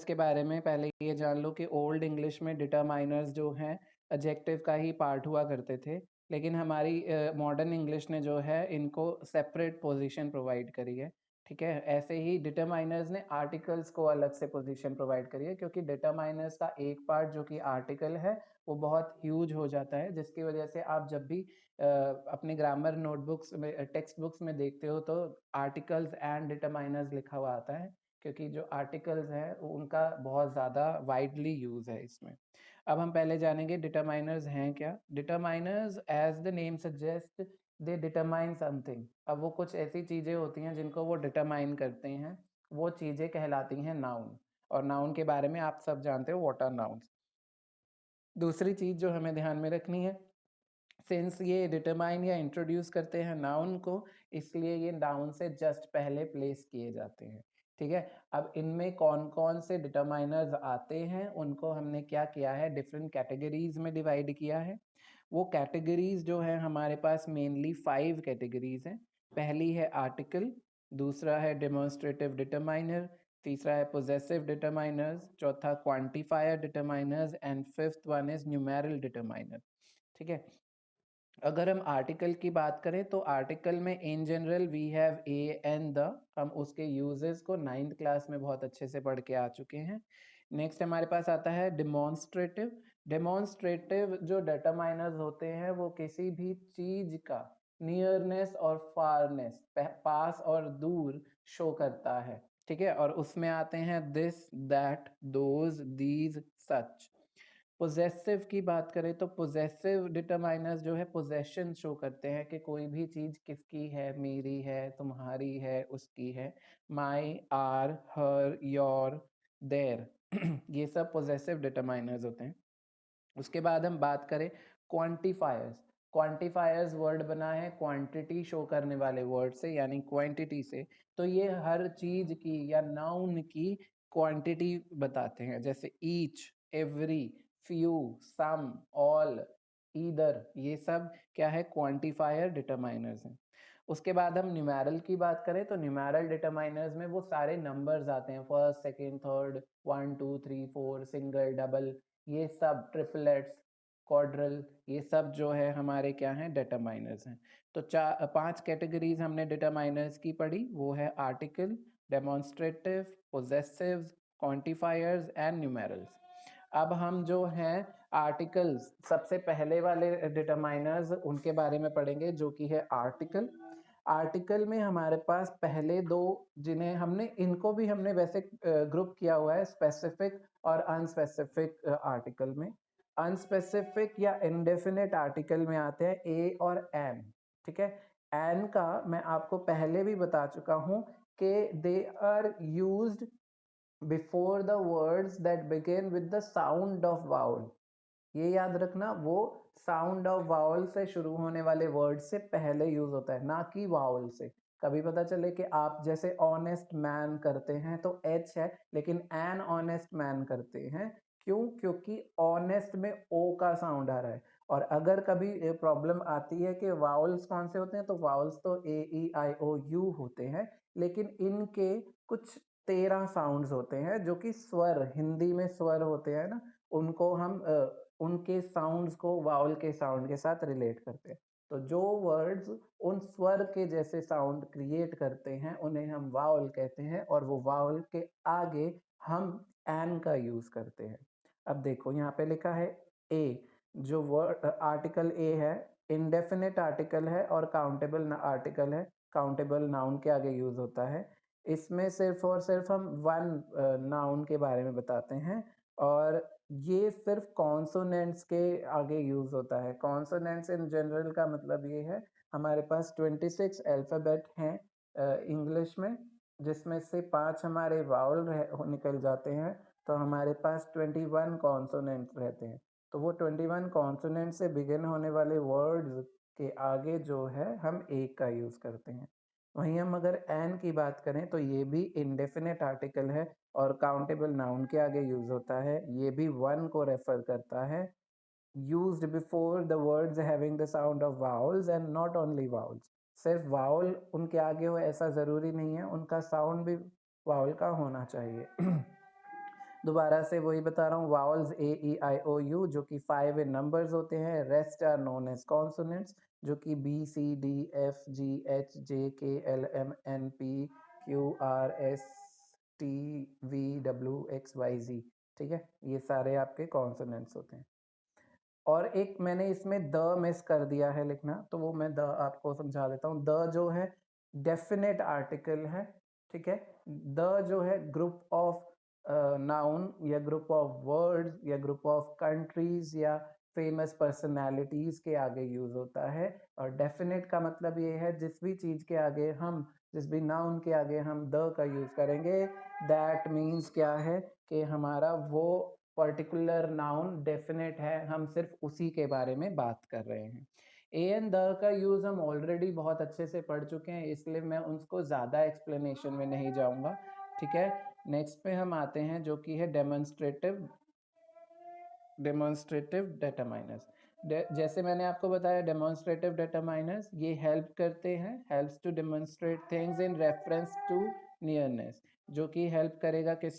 Determiners के बारे में पहले ये जान लो कि ओल्ड इंग्लिश में डिटरमाइनर्स जो हैं एडजेक्टिव का ही पार्ट हुआ करते थे, लेकिन हमारी मॉडर्न इंग्लिश ने जो है इनको सेपरेट पोजीशन प्रोवाइड करी है। ठीक है, ऐसे ही डिटरमाइनर्स ने आर्टिकल्स को अलग से पोजीशन प्रोवाइड करी है, क्योंकि डिटरमाइनर्स का एक पार्ट जो कि आर्टिकल है वो बहुत ह्यूज हो जाता है, जिसकी वजह से आप जब भी अपनी ग्रामर नोटबुक्स में टेक्स्ट बुक्स में देखते हो तो आर्टिकल्स एंड डिटरमाइनर्स लिखा हुआ आता है, क्योंकि जो आर्टिकल्स हैं उनका बहुत ज़्यादा वाइडली यूज़ है इसमें। अब हम पहले जानेंगे डिटरमाइनर्स हैं क्या। Determiners as the name suggest they determine something. अब वो कुछ ऐसी चीज़ें होती हैं जिनको वो डिटरमाइन करते हैं, वो चीज़ें कहलाती हैं नाउन। और नाउन के बारे में आप सब जानते हो, व्हाट आर नाउन्स। दूसरी चीज़ जो हमें ध्यान में रखनी है, सिंस ये डिटरमाइन या इंट्रोड्यूस करते हैं नाउन को, इसलिए ये नाउन से जस्ट पहले प्लेस किए जाते हैं। ठीक है, अब इनमें कौन कौन से डिटरमाइनर्स आते हैं उनको हमने क्या किया है, डिफरेंट कैटेगरीज में डिवाइड किया है। वो कैटेगरीज जो है हमारे पास मेनली 5 कैटेगरीज हैं। पहली है आर्टिकल, दूसरा है डेमोन्स्ट्रेटिव डिटरमाइनर, तीसरा है पोजेसिव डिटरमाइनर्स, चौथा quantifier determiners and fifth one is numeral determiner. ठीक है, अगर हम आर्टिकल की बात करें तो आर्टिकल में in general we have a and the, हम उसके यूजेस को 9th क्लास में बहुत अच्छे से पढ़ के आ चुके हैं। नेक्स्ट हमारे पास आता है डेमोन्स्ट्रेटिव। डेमोन्स्ट्रेटिव जो डिटरमाइनर्स होते हैं वो किसी भी चीज का नियरनेस और फारनेस, पास और दूर शो करता है। ठीक है, और उसमें आते हैं this, that, those, these, such. Possessive की बात करें तो पोजेसिव डिटरमाइनर्स जो है पोजेशन शो करते हैं कि कोई भी चीज किसकी है, मेरी है, तुम्हारी है, उसकी है। माई, आर, हर, योर, देयर ये सब पोजेसिव डिटरमाइनर्स होते हैं। उसके बाद हम बात करें क्वांटिफायर्स। क्वांटिफायर्स वर्ड बना है क्वांटिटी शो करने वाले वर्ड से, यानी क्वांटिटी से। तो ये हर चीज की या नाउन की क्वांटिटी बताते हैं, जैसे ईच, एवरी, फ्यू, सम, ऑल, ईदर, ये सब क्या है, क्वांटिफायर डिटरमाइनर्स हैं। उसके बाद हम न्यूमेरल की बात करें तो न्यूमेरल डिटरमाइनर्स में वो सारे नंबर्स आते हैं, first, second, third, 1 2 3 4, single, double, ये सब, ट्रिपलेट्स, क्वाड्रल, ये सब जो है हमारे क्या हैं, डिटरमाइनर्स हैं। तो 5 कैटेगरीज हमने डिटरमाइनर्स की पढ़ी, वो है article, demonstrative, possessives, quantifiers and numerals. अब हम जो हैं आर्टिकल्स, सबसे पहले वाले डिटरमाइनर्स उनके बारे में पढ़ेंगे, जो कि है आर्टिकल। आर्टिकल में हमारे पास पहले दो, जिन्हें हमने, इनको भी हमने वैसे ग्रुप किया हुआ है स्पेसिफिक और अनस्पेसिफिक आर्टिकल में। अनस्पेसिफिक या इनडेफिनेट आर्टिकल में आते हैं ए और एन। ठीक है, एन का मैं आपको पहले भी बता चुका हूं कि they are used before the words that begin with the sound of vowel. ये याद रखना, वो साउंड ऑफ वावल से शुरू होने वाले वर्ड से पहले यूज होता है, ना कि वावल से। कभी पता चले कि आप जैसे ऑनेस्ट मैन करते हैं तो एच है, लेकिन एन ऑनेस्ट मैन करते हैं, क्यों? क्योंकि ऑनेस्ट में ओ का साउंड आ रहा है। और अगर कभी प्रॉब्लम आती है कि वावल्स कौन से होते हैं, तो वावल्स तो ए ई आई ओ यू होते हैं, लेकिन इनके कुछ 13 साउंड्स होते हैं जो कि स्वर, हिंदी में स्वर होते हैं ना, उनको हम उनके साउंड्स को वावल के साउंड के साथ रिलेट करते हैं। तो जो वर्ड्स उन स्वर के जैसे साउंड क्रिएट करते हैं उन्हें हम वावल कहते हैं, और वो वावल के आगे हम एन का यूज करते हैं। अब देखो यहाँ पे लिखा है ए, जो वर्ड आर्टिकल ए है, इनडेफिनेट आर्टिकल है और काउंटेबल आर्टिकल है। काउंटेबल नाउन के आगे यूज होता है। इसमें सिर्फ और सिर्फ हम वन नाउन के बारे में बताते हैं, और ये सिर्फ कॉन्सोनेंट्स के आगे यूज होता है। कॉन्सोनेंट्स इन जनरल का मतलब ये है, हमारे पास 26 अल्फ़ाबेट हैं इंग्लिश में, जिसमें से 5 हमारे वाउल निकल जाते हैं, तो हमारे पास 21 कॉन्सोनेंट्स रहते हैं। तो वो 21 कॉन्सोनेंट से बिगिन होने वाले वर्ड्स के आगे जो है हम एक का यूज करते हैं। वहीं हम अगर एन की बात करें तो ये भी इंडेफिनेट आर्टिकल है और काउंटेबल नाउन के आगे यूज होता है। ये भी वन को रेफर करता है, used before the words having the sound of vowels and not only vowels. सिर्फ वाउल उनके आगे हो ऐसा जरूरी नहीं है, उनका साउंड भी वाउल का होना चाहिए। दोबारा से वही बता रहा हूँ, vowels A E I O you जो कि 5 इन नंबर्स होते हैं, rest are known as consonants जो कि B C D F G H J K L M N P Q R S T V W X Y Z. ठीक है, ये सारे आपके कॉन्सोनेंट्स होते हैं। और एक मैंने इसमें द मिस कर दिया है लिखना, तो वो मैं द आपको समझा देता हूँ। द जो है डेफिनेट आर्टिकल है, ठीक है। द जो है ग्रुप ऑफ नाउन या ग्रुप ऑफ वर्ड्स या ग्रुप ऑफ कंट्रीज या फेमस पर्सनालिटीज के आगे यूज होता है। और डेफिनेट का मतलब ये है जिस भी चीज के आगे हम, जिस भी नाउन के आगे हम द का यूज करेंगे, दैट मीन्स क्या है कि हमारा वो पर्टिकुलर नाउन डेफिनेट है, हम सिर्फ उसी के बारे में बात कर रहे हैं। ए एंड द का यूज़ हम ऑलरेडी बहुत अच्छे से पढ़ चुके हैं, इसलिए मैं उसको ज़्यादा एक्सप्लेनेशन में नहीं जाऊंगा। ठीक है, नेक्स्ट पे हम आते हैं जो कि है डेमोन्स्ट्रेटिव डेटरमाइनर्स। जैसे मैंने आपको बताया, डेमोन्स्ट्रेटिव डेटरमाइनर्स ये हेल्प करते हैं, helps to demonstrate things in reference to nearness, जो कि हेल्प करेगा किस